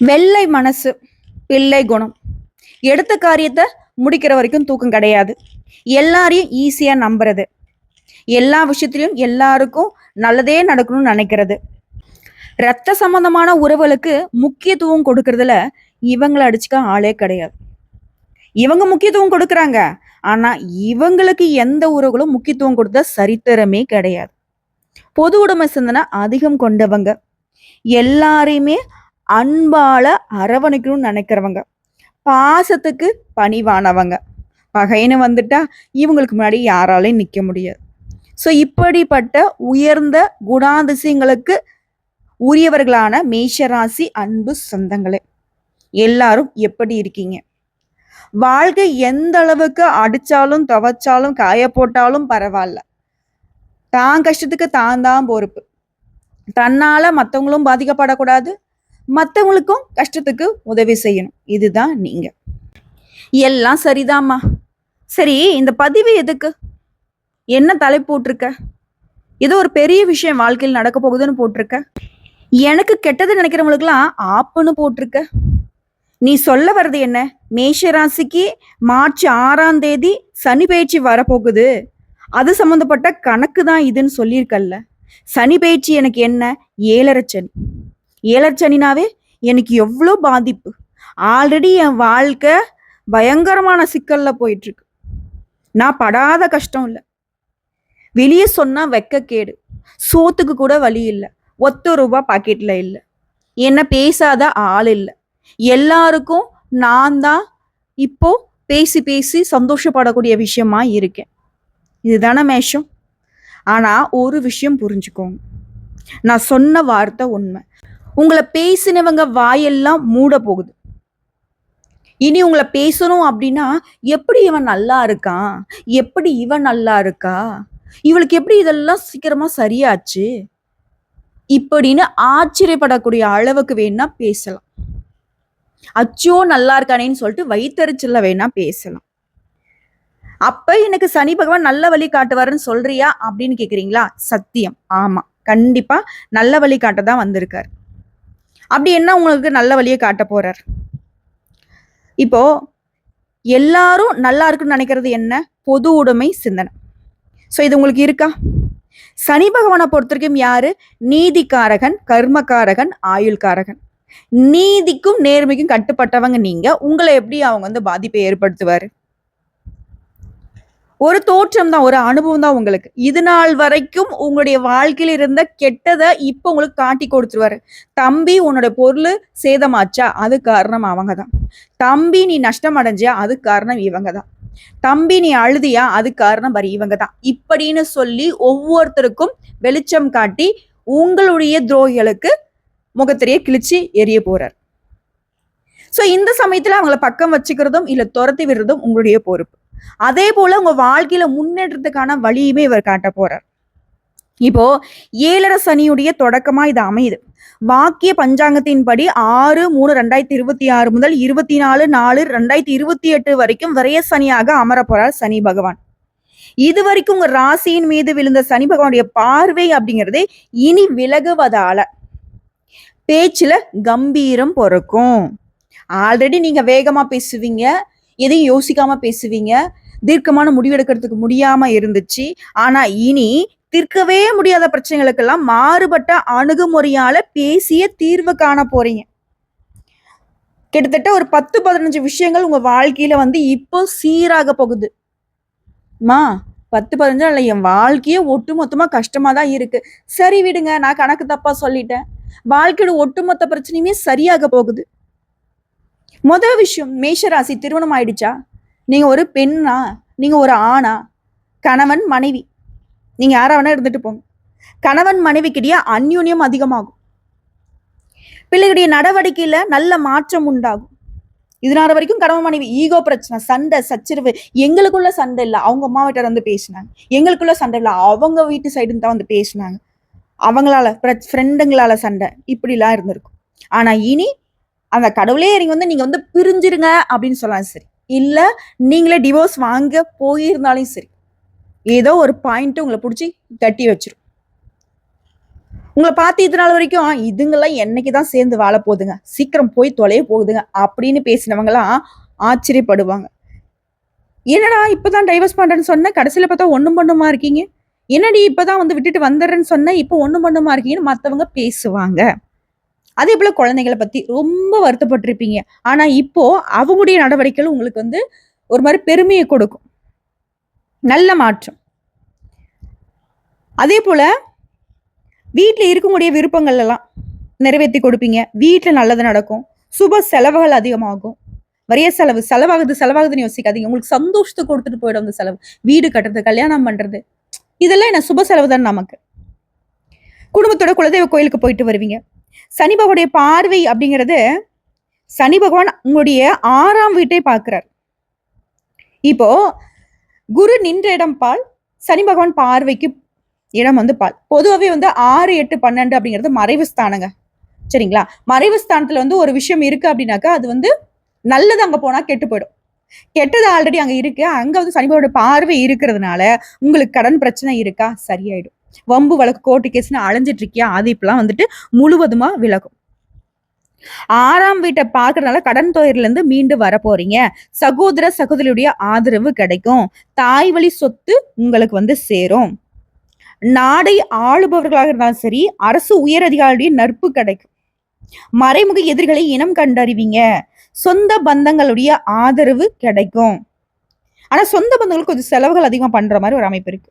வெள்ளை மனசு, பிள்ளை குணம். எடுத்த காரியத்தை முடிக்கிற வரைக்கும் தூக்கம் கிடையாது. எல்லாரையும் ஈஸியா நம்புறது. எல்லா விஷயத்திலையும் எல்லாருக்கும் நல்லதே நடக்கணும்னு நினைக்கிறது. ரத்த சம்பந்தமான உறவுகளுக்கு முக்கியத்துவம் கொடுக்கறதுல இவங்களை அடிச்சுக்க ஆளே கிடையாது. இவங்க முக்கியத்துவம் கொடுக்கறாங்க. ஆனா இவங்களுக்கு எந்த உறவுகளும் முக்கியத்துவம் கொடுத்த சரித்திரமே கிடையாது. பொது உடைமை சிந்தனை அதிகம் கொண்டவங்க. எல்லாரையுமே அன்பால அரவணைக்கணும்னு நினைக்கிறவங்க. பாசத்துக்கு பணிவானவங்க. பகைன்னு வந்துட்டா இவங்களுக்கு முன்னாடி யாராலையும் நிக்க முடியாது. ஸோ இப்படிப்பட்ட உயர்ந்த குணாதிசயங்களுக்கு உரியவர்களான மேஷராசி அன்பு சொந்தங்களே, எல்லாரும் எப்படி இருக்கீங்க? வாழ்க்கை எந்த அளவுக்கு அடிச்சாலும் துவைச்சாலும் காய போட்டாலும் பரவாயில்ல, தான் கஷ்டத்துக்கு தான் பொறுப்பு. தன்னால மற்றவங்களும் பாதிக்கப்படக்கூடாது, மற்றவங்களுக்கும் கஷ்டத்துக்கு உதவி செய்யணும். இதுதான் நீங்க. எல்லாம் சரிதாம்மா. சரி, இந்த பதிவு எதுக்கு? என்ன தலைப்பு போட்டிருக்க? ஏதோ ஒரு பெரிய விஷயம் வாழ்க்கையில் நடக்க போகுதுன்னு போட்டிருக்க. எனக்கு கெட்டது நினைக்கிறவங்களுக்குலாம் ஆப்புன்னு போட்டிருக்க. நீ சொல்ல வர்றது என்ன? மேஷராசிக்கு மார்ச் 6ஆம் தேதி சனி பயிற்சி வரப்போகுது, அது சம்மந்தப்பட்ட கணக்கு தான் இதுன்னு சொல்லியிருக்கல்ல. சனி பயிற்சி எனக்கு என்ன? 7.5 சனி. 7.5 சனினாவே எனக்கு எவ்வளோ பாதிப்பு. ஆல்ரெடி என் வாழ்க்கை பயங்கரமான சிக்கல்ல போயிட்டு இருக்கு. நான் படாத கஷ்டம் இல்லை. வெளியே சொன்னா வெக்கக்கேடு. சோத்துக்கு கூட வழி இல்லை. ₹1 பாக்கெட்ல இல்லை. என்ன பேசாத ஆள் இல்லை. எல்லாருக்கும் நான் தான் இப்போ பேசி பேசி சந்தோஷப்படக்கூடிய விஷயமா இருக்கேன். இதுதானே மேஷம். ஆனா ஒரு விஷயம் புரிஞ்சுக்கோங்க, நான் சொன்ன வார்த்தை உண்மை. உங்களை பேசினவங்க வாயெல்லாம் மூட போகுது. இனி உங்களை பேசணும் அப்படின்னா, எப்படி இவன் நல்லா இருக்கான், எப்படி இவன் நல்லா இருக்கா, இவளுக்கு எப்படி இதெல்லாம் சீக்கிரமா சரியாச்சு, இப்படின்னு ஆச்சரியப்படக்கூடிய அளவுக்கு வேணா பேசலாம். அச்சோ நல்லா இருக்கானேன்னு சொல்லிட்டு வயித்தறிச்சல்ல வேணா பேசலாம். அப்ப எனக்கு சனி பகவான் நல்ல வழி காட்டுவாருன்னு சொல்றியா அப்படின்னு கேக்குறீங்களா? சத்தியம், ஆமா, கண்டிப்பா நல்ல வழி காட்டதான் வந்திருக்காரு. அப்படி என்ன உங்களுக்கு நல்ல வழியை காட்ட போறார்? இப்போ எல்லாரும் நல்லா இருக்குன்னு நினைக்கிறது என்ன? பொது உடைமை சிந்தனை. ஸோ இது உங்களுக்கு இருக்கா? சனி பகவானை பொறுத்த வரைக்கும் யாரு? நீதிக்காரகன், கர்மக்காரகன், ஆயுள்காரகன். நீதிக்கும் நேர்மைக்கும் கட்டுப்பட்டவங்க நீங்க. உங்களை எப்படி அவங்க பாதிப்பை ஏற்படுத்துவாரு? ஒரு தோற்றம் தான், ஒரு அனுபவம் தான் உங்களுக்கு. இது நாள் வரைக்கும் உங்களுடைய வாழ்க்கையில இருந்த கெட்டதை இப்ப உங்களுக்கு காட்டி கொடுத்துருவாரு. தம்பி உன்னோட பொருள் சேதமாச்சா, அது காரணம் அவங்க தான். தம்பி நீ நஷ்டம் அடைஞ்சியா, அது காரணம் இவங்க தான். தம்பி நீ அழுதியா, அது காரணம் வரி இவங்க தான். இப்படின்னு சொல்லி ஒவ்வொருத்தருக்கும் வெளிச்சம் காட்டி உங்களுடைய துரோகிகளுக்கு முகத்திரையை கிழிச்சு எரிய போறார். ஸோ இந்த சமயத்துல அவங்கள பக்கம் வச்சுக்கிறதும் இல்ல துரத்தி விடுறதும் உங்களுடைய பொறுப்பு. அதே போல உங்க வாழ்க்கையில முன்னேற்றத்துக்கான வழியுமே இவர் காட்ட போறார். இப்போ 7.5 சனியுடைய தொடக்கமா இது அமையுது. வாக்கிய பஞ்சாங்கத்தின்படி 6/3/2026 முதல் 24/4/2028 வரைக்கும் விரய சனியாக அமர போறார் சனி பகவான். இது வரைக்கும் உங்க ராசியின் மீது விழுந்த சனி பகவானுடைய பார்வை அப்படிங்கிறது இனி விலகுவதால பேச்சுல கம்பீரம் பிறக்கும். ஆல்ரெடி நீங்க வேகமா பேசுவீங்க, எதையும் யோசிக்காம பேசுவீங்க, தீர்க்கமான முடிவெடுக்கிறதுக்கு முடியாம இருந்துச்சு. ஆனா இனி தீர்க்கவே முடியாத பிரச்சனைகளுக்கெல்லாம் மாறுபட்ட அணுகுமுறையால பேசிய தீர்வு காண போறீங்க. கிட்டத்தட்ட ஒரு 10-15 விஷயங்கள் உங்க வாழ்க்கையில இப்போ சீராக போகுது. 10-15 இல்லை, என் வாழ்க்கையே ஒட்டுமொத்தமா கஷ்டமா தான் இருக்கு. சரி விடுங்க, நான் கணக்கு தப்பா சொல்லிட்டேன். வாழ்க்கையோட ஒட்டுமொத்த பிரச்சனையுமே சரியாக போகுது. முதல் விஷயம், மேஷராசி திருமணம் ஆயிடுச்சா? நீங்க ஒரு பெண்ணா, நீங்க ஒரு ஆணா, கணவன் மனைவி, நீங்க யாரா வேணா இருந்துட்டு போங்க. கணவன் மனைவிக்கிடையே அந்யூன்யம் அதிகமாகும். பிள்ளைகளுடைய நடவடிக்கையில நல்ல மாற்றம் உண்டாகும். இதனால வரைக்கும் கணவன் மனைவி ஈகோ பிரச்சனை, சண்டை சச்சரவு. எங்களுக்குள்ள சண்டை இல்லை, அவங்க அம்மா வீட்டார் பேசினாங்க. எங்களுக்குள்ள சண்டை இல்லை, அவங்க வீட்டு சைடு தான் பேசினாங்க. அவங்களால ஃப்ரெண்டுங்களால சண்டை, இப்படிலாம் இருந்திருக்கும். ஆனா இனி அந்த கடவுளே இறங்கி நீங்க பிரிஞ்சிருங்க அப்படின்னு சொல்லலாம். சரி, இல்ல நீங்களே டிவோர்ஸ் வாங்க போயிருந்தாலும் சரி, ஏதோ ஒரு பாயிண்ட் உங்களை பிடிச்சி கட்டி வச்சிரும். உங்களை பார்த்து இதனால வரைக்கும் இதுங்கெல்லாம் என்னைக்குதான் சேர்ந்து வாழ போகுதுங்க, சீக்கிரம் போய் தொலைய போகுதுங்க அப்படின்னு பேசினவங்கலாம் ஆச்சரியப்படுவாங்க. என்னடா இப்பதான் டைவர்ஸ் பண்றேன்னு சொன்ன, கடைசியில பார்த்தா ஒண்ணும் பண்ணுமா இருக்கீங்க, என்னடி இப்பதான் வந்து விட்டுட்டு வந்துடுறேன்னு சொன்ன, இப்போ ஒண்ணும் பண்ணுமா இருக்கீங்கன்னு மத்தவங்க பேசுவாங்க. அதே போல குழந்தைகளை பத்தி ரொம்ப வருத்தப்பட்டிருப்பீங்க. ஆனா இப்போ அவங்களுடைய நடவடிக்கைகள் உங்களுக்கு வந்து ஒரு மாதிரி பெருமையை கொடுக்கும், நல்ல மாற்றம். அதே போல வீட்டுல இருக்கக்கூடிய விருப்பங்கள் எல்லாம் நிறைவேற்றி கொடுப்பீங்க. வீட்டுல நல்லது நடக்கும். சுப செலவுகள் அதிகமாகும். வரிய செலவாகுதுன்னு யோசிக்காதீங்க. உங்களுக்கு சந்தோஷத்தை கொடுத்துட்டு போயிடும் அந்த செலவு. வீடு கட்டுறது, கல்யாணம் பண்றது, இதெல்லாம் என்ன சுப செலவு தான் நமக்கு. குடும்பத்தோட குலதெய்வ கோயிலுக்கு போயிட்டு வருவீங்க. சனி பகவானுடைய பார்வை அப்படிங்கிறது, சனி பகவான் உங்களுடைய 6ஆம் வீட்டை பார்க்கிறார். இப்போ குரு நின்ற இடம் பால், சனி பகவான் பார்வைக்கு இடம் வந்து பால். பொதுவாகவே வந்து 6, 8, 12 அப்படிங்கிறது மறைவு ஸ்தானங்க. சரிங்களா? மறைவு ஸ்தானத்துல வந்து ஒரு விஷயம் இருக்கு அப்படின்னாக்கா அது வந்து நல்லது அங்க போனா கெட்டு போயிடும். கெட்டது ஆல்ரெடி அங்க இருக்கு. அங்க வந்து சனிபகவானுடைய பார்வை இருக்கிறதுனால உங்களுக்கு கடன் பிரச்சனை இருக்கா, சரியாயிடும். வம்பு வழக்கு கோர்ட்டு கேஸ்ன்னு அலைஞ்சிட்டு இருக்கியா, அது இப்பெல்லாம் வந்துட்டு முழுவதுமா விலகும். 6ஆம் வீட்டை பார்க்கறதுனால கடன் தொகையில இருந்து மீண்டு வர போறீங்க. சகோதர சகோதரியுடைய ஆதரவு கிடைக்கும். தாய் வழி சொத்து உங்களுக்கு வந்து சேரும். நாடை ஆளுபவர்களாக இருந்தாலும் சரி, அரசு உயர் அதிகாரியுடைய நட்பு கிடைக்கும். மறைமுக எதிரிகளை இனம் கண்டறிவீங்க. சொந்த பந்தங்களுடைய ஆதரவு கிடைக்கும். ஆனா சொந்த பந்தங்களுக்கு கொஞ்சம் செலவுகள் அதிகமா பண்ற மாதிரி ஒரு அமைப்பு இருக்கு.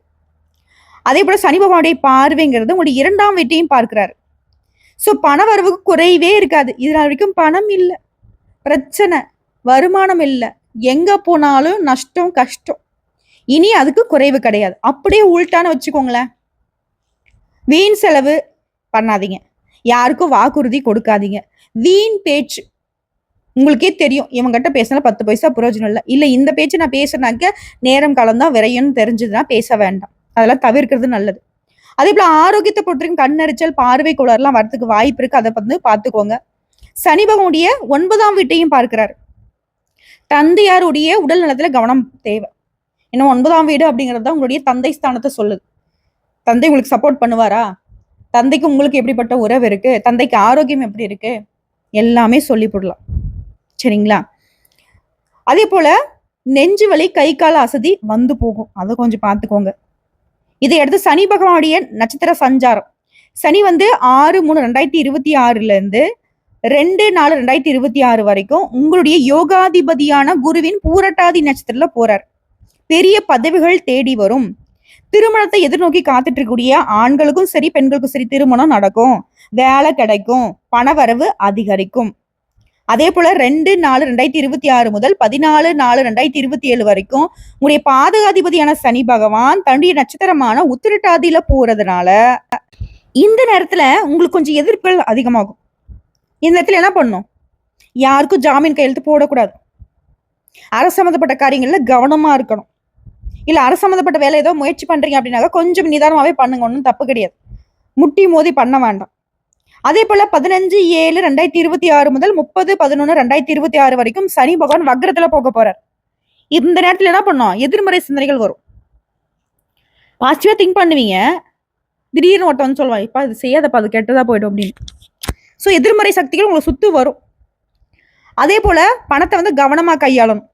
அதே போல சனி பகவானுடைய பார்வைங்கிறது உங்களுடைய 2ஆம் வீட்டையும் பார்க்கிறாரு. சோ பண வரவுக்கு குறைவே இருக்காது. இதனால வரைக்கும் பணம் இல்ல, பிரச்சனை, வருமானம் இல்ல, எங்க போனாலும் நஷ்டம், கஷ்டம். இனி அதுக்கு குறைவு கிடையாது. அப்படியே உள்டான வச்சுக்கோங்களேன். வீண் செலவு பண்ணாதீங்க. யாருக்கும் வாக்குறுதி கொடுக்காதீங்க. வீண் பேச்சு, உங்களுக்கே தெரியும் இவங்கிட்ட பேசினா 10 பைசா பிரயோஜனம் இல்லை, இல்ல இந்த பேச்சு நான் பேசுனாக்க நேரம் காலம்தான் விரையும் தெரிஞ்சதுன்னா பேச வேண்டாம். அதெல்லாம் தவிர்க்கிறது நல்லது. அதே போல ஆரோக்கியத்தை பொறுத்தவரைக்கும் கண்ணெரிச்சல், பார்வை கோளாறுலாம் வரதுக்கு வாய்ப்பு இருக்கு. அதை வந்து பார்த்துக்கோங்க. சனி பகவானுடைய 9ஆம் வீட்டையும் பார்க்கிறார். தந்தையாருடைய உடல் நலத்துல கவனம் தேவை. ஏன்னா 9ஆம் வீடு அப்படிங்கிறது தான் உங்களுடைய தந்தை ஸ்தானத்தை சொல்லுது. தந்தை உங்களுக்கு சப்போர்ட் பண்ணுவாரா, தந்தைக்கு உங்களுக்கு எப்படிப்பட்ட உறவு இருக்கு, தந்தைக்கு ஆரோக்கியம் எப்படி இருக்கு, எல்லாமே சொல்லி போடலாம். சரிங்களா? அதே போல நெஞ்சு வலி, கை கால அசதி வந்து போகும். அதை கொஞ்சம் பார்த்துக்கோங்க. இதை அடுத்து சனி பகவானுடைய நட்சத்திர சஞ்சாரம். சனி வந்து 6/3/2026 இருந்து 2/4/2026 வரைக்கும் உங்களுடைய யோகாதிபதியான குருவின் பூரட்டாதி நட்சத்திரத்துல போறார். பெரிய பதவிகள் தேடி வரும். திருமணத்தை எதிர்நோக்கி காத்துட்டு இருக்கக்கூடிய ஆண்களுக்கும் சரி, பெண்களுக்கும் சரி திருமணம் நடக்கும். வேலை கிடைக்கும். பணவரவு அதிகரிக்கும். அதே போல 2/4/2026 முதல் 14/4/2027 வரைக்கும் உங்களுடைய பாதகாதிபதியான சனி பகவான் தன்னுடைய நட்சத்திரமான உத்திரட்டாதியில போறதுனால இந்த நேரத்துல உங்களுக்கு கொஞ்சம் எதிர்ப்புகள் அதிகமாகும். இந்த நேரத்துல என்ன பண்ணும், யாருக்கும் ஜாமீன் கையெழுத்து போடக்கூடாது. அரசு சம்மந்தப்பட்ட காரியங்கள்ல கவனமா இருக்கணும். இல்ல அரசு சம்மந்தப்பட்ட வேலை ஏதோ முயற்சி பண்றீங்க அப்படின்னாக்க கொஞ்சம் நிதானமாவே பண்ணுங்க, ஒன்றும் தப்பு கிடையாது. முட்டி மோதி பண்ண வேண்டாம். அதே போல 15/7/2026 முதல் 30/11/2026 வரைக்கும் சனி பகவான் வக்ரத்துல போக போறார். இந்த நேரத்துல என்ன பண்ணும், எதிர்மறை சிந்தனைகள் வரும். பாசிட்டிவா திங்க் பண்ணுவீங்க, திடீர்னு ஒருத்த வந்து சொல்லுவாங்க, இப்ப இது செய்யாதப்பா, அது கெட்டதா போயிடும் அப்படின்னு. ஸோ எதிர்மறை சக்திகள் உங்களை சுத்து வரும். அதே போல பணத்தை வந்து கவனமா கையாளணும்.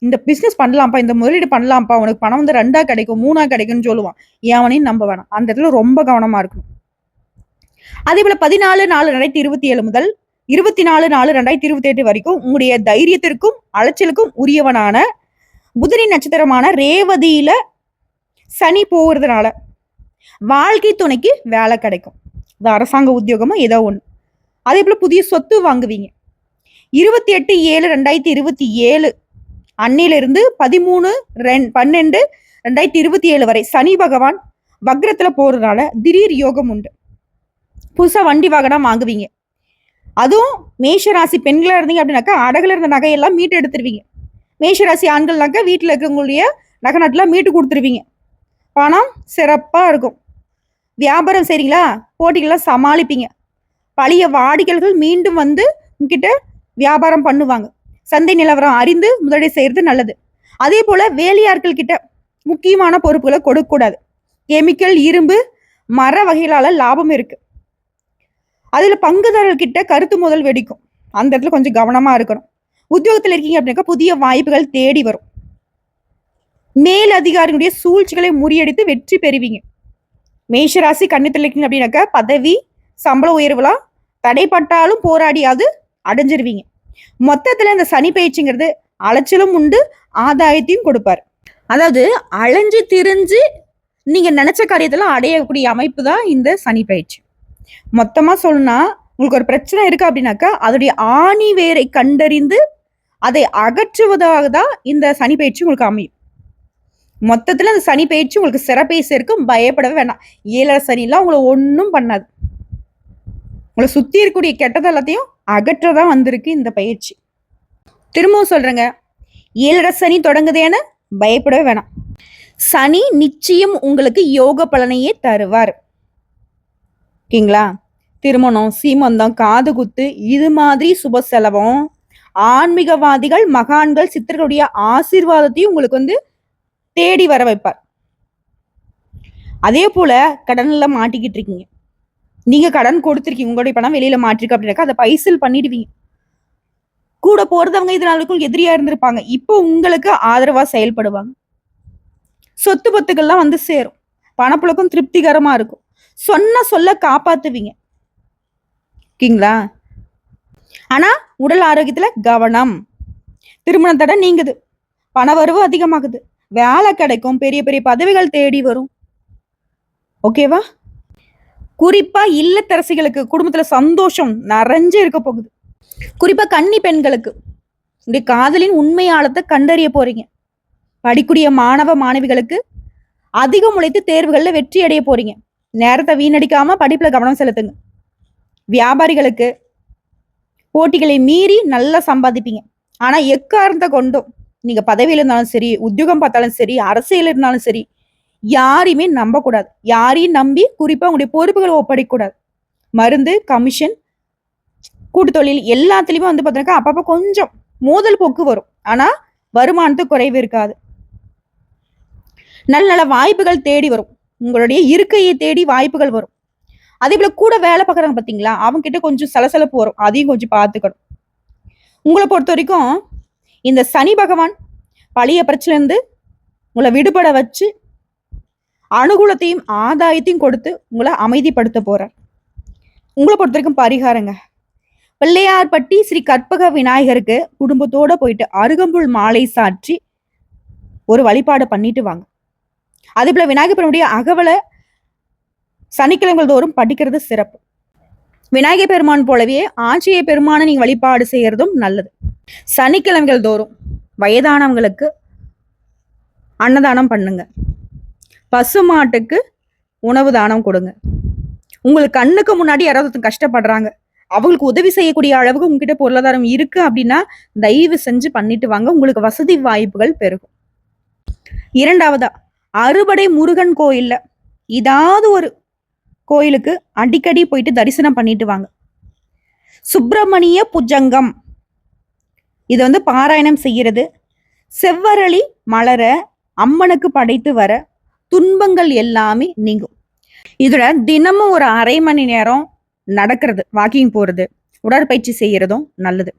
இந்த பிசினஸ் பண்ணலாம்ப்பா, இந்த முதலீடு பண்ணலாம்ப்பா, உனக்கு பணம் வந்து 2ஆ கிடைக்கும், 3ஆ கிடைக்கும்னு சொல்லுவான். எவனையும் நம்ப வேணாம். அந்த இடத்துல ரொம்ப கவனமா இருக்கணும். அதே போல 14/4/2027 முதல் 24/4/2028 வரைக்கும் உங்களுடைய தைரியத்திற்கும் அலைச்சலுக்கும் உரியவனான புதனின் நட்சத்திரமான ரேவதியில சனி போகிறதுனால வாழ்க்கை துணைக்கு வேலை கிடைக்கும். அது அரசாங்க உத்தியோகமா ஏதோ ஒண்ணு. அதே போல புதிய சொத்து வாங்குவீங்க. 28/7/2027 அன்னையிலிருந்து 13/12/2027 வரை சனி பகவான் வக்ரத்துல போறதுனால திடீர் யோகம் உண்டு. புதுசா வண்டி வாகனம் வாங்குவீங்க. அதுவும் மேஷராசி பெண்களா இருந்தீங்க அப்படின்னாக்கா அடகுல இருந்த நகையெல்லாம் மீட்டு எடுத்துருவீங்க. மேஷராசி ஆண்கள்னாக்கா வீட்டுல இருக்கவங்களுடைய நகை நட்டுலாம் மீட்டு கொடுத்துருவீங்க. பணம் சிறப்பா இருக்கும். வியாபாரம் செய்றீங்களா, போட்டிகள்லாம் சமாளிப்பீங்க. பழைய வாடிக்கையாளர்கள் மீண்டும் வந்து உங்ககிட்ட வியாபாரம் பண்ணுவாங்க. சந்தை நிலவரம் அறிந்து முதலீடு செய்யறது நல்லது. அதே போல வேலையாட்கள் கிட்ட முக்கியமான பொறுப்புகளை கொடுக்க கூடாது. கெமிக்கல், இரும்பு, மர வகைகளால லாபம் இருக்கு. அதுல பங்குதாரர்கிட்ட கருத்து முதல் வெடிக்கும். அந்த இடத்துல கொஞ்சம் கவனமா இருக்கணும். உத்தியோகத்துல இருக்கீங்க அப்படின்னாக்கா புதிய வாய்ப்புகள் தேடி வரும். மேல் அதிகாரிகளுடைய சூழ்ச்சிகளை முறியடித்து வெற்றி பெறுவீங்க. மேஷராசி கன்னித்துல இருக்கீங்க அப்படின்னாக்கா பதவி சம்பள உயர்வுலாம் தடைப்பட்டாலும் போராடியாவது அடைஞ்சிருவீங்க. மொத்தத்துல இந்த சனி பயிற்சிங்கிறது அலைச்சலும் உண்டு, ஆதாயத்தையும் கொடுப்பாரு. அதாவது அலைஞ்சு திரிஞ்சு நீங்க நினைச்ச காரியத்தெல்லாம் அடையக்கூடிய அமைப்பு தான் இந்த சனி பயிற்சி. மொத்தமா சொல்லணும்னா உங்களுக்கு ஒரு பிரச்சனை இருக்கு அப்படின்னாக்கா அதோடைய ஆணி வேரை கண்டறிந்து அதை அகற்றுவதாக தான் இந்த சனி பயிற்சி உங்களுக்கு அமையும். மொத்தத்துல அந்த சனி பயிற்சி உங்களுக்கு சிறப்பை சேர்க்கும், பயப்படவே வேண்டாம். 7 சனிலாம் உங்களை ஒன்றும் பண்ணாது. உங்களை சுத்தி இருக்கக்கூடிய கெட்டது எல்லாத்தையும் அகற்றதான் வந்திருக்கு இந்த பயிற்சி. திரும்பவும் சொல்றேங்க, 7 சனி தொடங்குதேன்னு பயப்படவே வேணாம். சனி நிச்சயம் உங்களுக்கு யோக பலனையே தருவார். ஓகேங்களா? திருமணம், சீமந்தம், காது குத்து இது மாதிரி சுப செலவம் ஆன்மீகவாதிகள், மகான்கள், சித்தர்களுடைய ஆசீர்வாதத்தையும் உங்களுக்கு தேடி வர வைப்பார். அதே போல கடன்ல மாட்டிக்கிட்டு இருக்கீங்க, நீங்க கடன் கொடுத்துருக்கீங்க, உங்களுடைய பணம் வெளியில மாட்டிருக்கு அப்படின்னாக்கா அதை பைசல் பண்ணிடுவீங்க. கூட போறதவங்க இது நாளுக்கும் எதிரியா இருந்திருப்பாங்க, இப்போ உங்களுக்கு ஆதரவா செயல்படுவாங்க. சொத்து பத்துக்கள்லாம் சேரும், பணப்புழக்கம் திருப்திகரமா இருக்கும், சொன்ன சொல்ல காப்பாத்துவீங்க. ஓகேங்களா? ஆனா உடல் ஆரோக்கியத்துல கவனம். திருமண தடை நீங்குது, பண வரவு அதிகமாகுது, வேலை கிடைக்கும், பெரிய பெரிய பதவிகள் தேடி வரும். ஓகேவா? குறிப்பா இல்லத்தரசிகளுக்கு குடும்பத்துல சந்தோஷம் நிறைஞ்சு இருக்க போகுது. குறிப்பா கன்னி பெண்களுக்கு இந்த காதலின் உண்மை ஆழத்தை கண்டறிய போறீங்க. படிக்கூடிய மாணவ மாணவிகளுக்கு அதிகம் உழைத்து தேர்வுகள்ல வெற்றி அடைய போறீங்க. நேரத்தை வீணடிக்காம படிப்புல கவனம் செலுத்துங்க. வியாபாரிகளுக்கு போட்டிகளை மீறி நல்லா சம்பாதிப்பீங்க. ஆனா எக்காரணத்தை கொண்டும் நீங்க பதவியில இருந்தாலும் சரி, உத்தியோகம் பார்த்தாலும் சரி, அரசியல் இருந்தாலும் சரி, யாரையுமே நம்பக்கூடாது. யாரையும் நம்பி குறிப்பா உங்களுடைய பொறுப்புகளை ஒப்படைக்க கூடாது. மருந்து, கமிஷன், கூட்டு தொழில் எல்லாத்துலயுமே பார்த்தீங்கன்னா அப்பப்ப கொஞ்சம் மோதல் போக்கு வரும். ஆனா வருமானத்துக்கு குறைவு இருக்காது. நல்ல நல்ல வாய்ப்புகள் தேடி வரும். உங்களுடைய இருக்கையை தேடி வாய்ப்புகள் வரும். அதே போல கூட வேலை பார்க்குறாங்க பார்த்தீங்களா, அவங்க கிட்ட கொஞ்சம் சலசலப்பு வரும், அதையும் கொஞ்சம் பார்த்துக்கணும். உங்களை பொறுத்த வரைக்கும் இந்த சனி பகவான் பழைய பிரச்சனைலேருந்து உங்களை விடுபட வச்சு அனுகூலத்தையும் ஆதாயத்தையும் கொடுத்து உங்களை அமைதிப்படுத்த போறார். உங்களை பொறுத்த வரைக்கும் பரிகாரங்க, பிள்ளையார்பட்டி ஸ்ரீ கற்பக விநாயகருக்கு குடும்பத்தோட போயிட்டு அருகம்புல் மாலை சாற்றி ஒரு வழிபாடு பண்ணிட்டு வாங்க. அதே போல விநாயகர் பெருமானுடைய அகவலை சனிக்கிழமைகள் தோறும் படிக்கிறது சிறப்பு. விநாயகர் பெருமான் போலவே ஆஞ்சநேய பெருமானை நீங்க வழிபாடு செய்யறதும் நல்லது. சனிக்கிழமைகள் தோறும் வயதானவங்களுக்கு அன்னதானம் பண்ணுங்க. பசு மாட்டுக்கு உணவு தானம் கொடுங்க. உங்களுக்கு கண்ணுக்கு முன்னாடி யாராவது கஷ்டப்படுறாங்க, அவங்களுக்கு உதவி செய்யக்கூடிய அளவுக்கு உங்ககிட்ட பொருளாதாரம் இருக்கு அப்படின்னா தயவு செஞ்சு பண்ணிட்டு வாங்க. உங்களுக்கு வசதி வாய்ப்புகள் பெருகும். இரண்டாவதா, அறுபடை முருகன் கோயில்ல ஏதாவது ஒரு கோயிலுக்கு அடிக்கடி போயிட்டு தரிசனம் பண்ணிட்டு வாங்க. சுப்பிரமணிய புஜங்கம் இது பாராயணம் செய்யறது, செவ்வரளி மலர அம்மனுக்கு படைத்து வர துன்பங்கள் எல்லாமே நீங்கும். இதோட தினமும் ஒரு அரை மணி நேரம் நடக்கிறது, வாக்கிங் போறது, உடற்பயிற்சி செய்யறதும் நல்லது.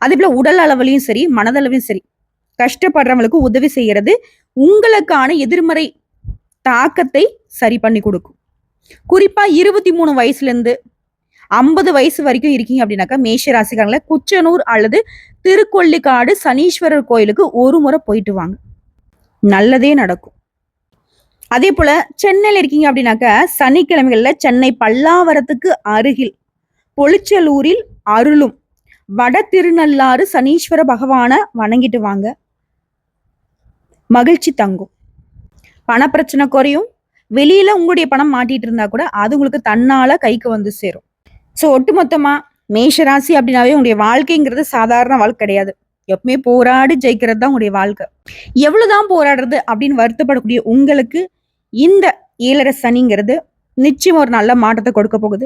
அதே போல உடல் அளவுலையும் சரி, மனதளவையும் சரி, கஷ்டப்படுறவங்களுக்கு உதவி செய்யறது உங்களுக்கான எதிர்மறை தாக்கத்தை சரி பண்ணி கொடுக்கும். குறிப்பா 23 வயசுல இருந்து 50 வயசு வரைக்கும் இருக்கீங்க அப்படின்னாக்கா மேஷ ராசிக்காரங்கள குச்சனூர் அல்லது திருக்கொள்ளிக்காடு சனீஸ்வரர் கோயிலுக்கு ஒரு முறை போயிட்டு வாங்க, நல்லதே நடக்கும். அதே போல சென்னையில இருக்கீங்க அப்படின்னாக்கா சனிக்கிழமைகள்ல சென்னை பல்லாவரத்துக்கு அருகில் பொலிச்சலூரில் அருளும் வட திருநள்ளாறு சனீஸ்வர பகவானை வணங்கிட்டு வாங்க, மகிழ்ச்சி தங்கும். பணப்பிரச்சனை குறையும். வெளியில உங்களுடைய பணம் மாட்டிட்டு இருந்தா கூட அது உங்களுக்கு தன்னால கைக்கு சேரும். ஸோ ஒட்டுமொத்தமா மேஷராசி அப்படின்னாவே உங்களுடைய வாழ்க்கைங்கிறது சாதாரண வாழ்க்கை கிடையாது. எப்பவுமே போராடி ஜெயிக்கிறது தான் உங்களுடைய வாழ்க்கை. எவ்வளவுதான் போராடுறது அப்படின்னு வருத்தப்படக்கூடிய உங்களுக்கு இந்த 7 சனிங்கிறது நிச்சயம் ஒரு நல்ல மாற்றத்தை கொடுக்க போகுது.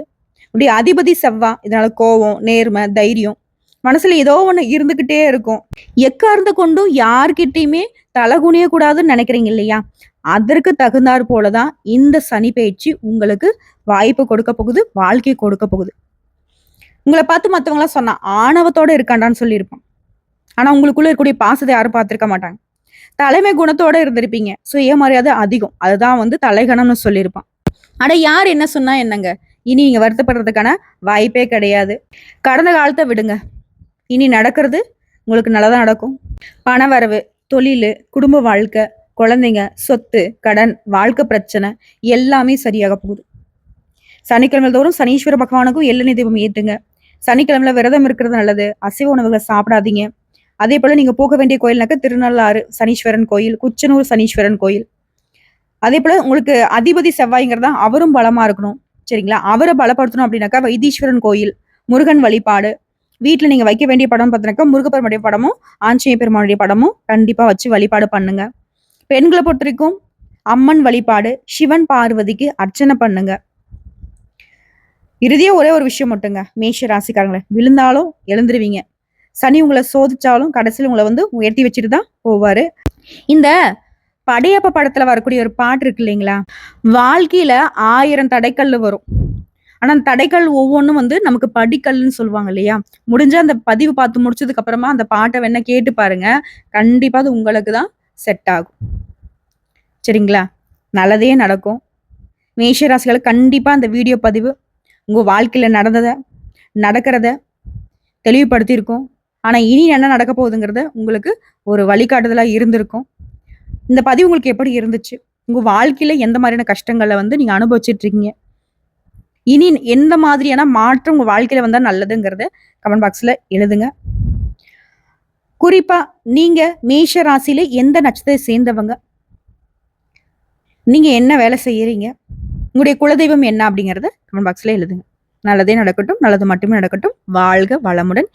உடைய அதிபதி செவ்வா, இதனால கோவம், நேர்மை, தைரியம் மனசுல ஏதோ ஒண்ணு இருந்துகிட்டே இருக்கும். எக்கார்ந்து கொண்டும் யார்கிட்டயுமே தலகுனிய கூடாதுன்னு நினைக்கிறீங்க இல்லையா, அதற்கு தகுந்தாற் போலதான் இந்த சனி பயிற்சி உங்களுக்கு வாய்ப்பு கொடுக்க போகுது, வாழ்க்கை கொடுக்க போகுது. உங்களை பார்த்து மற்றவங்களாம் சொன்னா ஆணவத்தோட இருக்காண்டான்னு சொல்லியிருப்பான். ஆனா உங்களுக்குள்ள இருக்கக்கூடிய பாசத்தை யாரும் பார்த்திருக்க மாட்டாங்க. தலைமை குணத்தோட இருந்திருப்பீங்க. சுயமரியாதை அதிகம். அதுதான் வந்து தலைகணம்னு சொல்லியிருப்பான். ஆனா யார் என்ன சொன்னா என்னங்க? இனி நீங்க வருத்தப்படுறதுக்கான வாய்ப்பே கிடையாது. கடந்த காலத்தை விடுங்க. இனி நடக்கிறது உங்களுக்கு நல்லதா நடக்கும். பண வரவு, தொழிலு, குடும்ப வாழ்க்கை, குழந்தைங்க, சொத்து, கடன், வாழ்க்கை பிரச்சனை எல்லாமே சரியாக போகுது. சனிக்கிழமை தோறும் சனீஸ்வர பகவானுக்கும் எள்ளெண்ணெய் தீபம் ஏத்துங்க. சனிக்கிழமையில விரதம் இருக்கிறது நல்லது. அசைவ உணவுகளை சாப்பிடாதீங்க. அதே போல நீங்க போக வேண்டிய கோயில்னாக்க திருநள்ளாறு சனீஸ்வரன் கோயில், குச்சனூர் சனீஸ்வரன் கோயில். அதே போல உங்களுக்கு அதிபதி செவ்வாய்ங்கிறதா அவரும் பலமா இருக்கணும். சரிங்களா? அவரை பலப்படுத்தணும் அப்படின்னாக்கா வைத்தீஸ்வரன் கோயில், முருகன் வழிபாடு. வீட்டுல நீங்க வைக்க வேண்டிய படம் பார்த்தீங்கன்னாக்கா முருகப்பெருமானுடைய படமும் ஆஞ்சநேய பெருமானுடைய படமும் கண்டிப்பா வச்சு வழிபாடு பண்ணுங்க. பெண்களை பொறுத்த வரைக்கும் அம்மன் வழிபாடு, சிவன் பார்வதிக்கு அர்ச்சனை பண்ணுங்க. இறுதியா ஒரே ஒரு விஷயம் மட்டுங்க, மேஷ ராசிக்காரங்களே, விழுந்தாலும் எழுந்துருவீங்க. சனி உங்களை சோதிச்சாலும் கடைசியில் உங்களை வந்து உயர்த்தி வச்சுட்டு தான் போவாரு. இந்த படையப்ப படத்துல வரக்கூடிய ஒரு பாட்டு இருக்கு இல்லைங்களா? வாழ்க்கையில 1000 தடைக்கல் வரும். ஆனா அந்த தடைக்கல் ஒவ்வொன்றும் வந்து நமக்கு படிக்கல்னு சொல்லுவாங்க இல்லையா? முடிஞ்ச அந்த பதிவு பார்த்து முடிச்சதுக்கு அப்புறமா அந்த பாட்டை வேணா கேட்டு பாருங்க. கண்டிப்பா அது உங்களுக்கு தான் செட் ஆகும். சரிங்களா? நல்லதே நடக்கும். மேஷராசிகள் கண்டிப்பா அந்த வீடியோ பதிவு உங்க வாழ்க்கையில நடந்தத நடக்கிறத தெளிவுபடுத்தியிருக்கும். ஆனா இனி என்ன நடக்க போகுதுங்கிறத உங்களுக்கு ஒரு வழிகாட்டுதலா இருந்திருக்கும். இந்த பதிவு உங்களுக்கு எப்படி இருந்துச்சு? உங்க வாழ்க்கையில எந்த மாதிரியான கஷ்டங்களை வந்து நீங்க அனுபவிச்சுட்டு இருக்கீங்க? இனி எந்த மாதிரியான மாற்றம் உங்க வாழ்க்கையில வந்தா நல்லதுங்கிறத கமெண்ட் பாக்ஸ்ல எழுதுங்க. குறிப்பா நீங்க மேஷ ராசியில எந்த நட்சத்திரத்தை சேர்ந்தவங்க? நீங்க என்ன வேலை செய்யறீங்க? உங்களுடைய குலதெய்வம் என்ன அப்படிங்கறத கமெண்ட் பாக்ஸ்ல எழுதுங்க. நல்லதே நடக்கட்டும். நல்லது மட்டுமே நடக்கட்டும். வாழ்க வளமுடன்.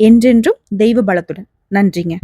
என்றென்றும் தெய்வ பலத்துடன். நன்றிங்க.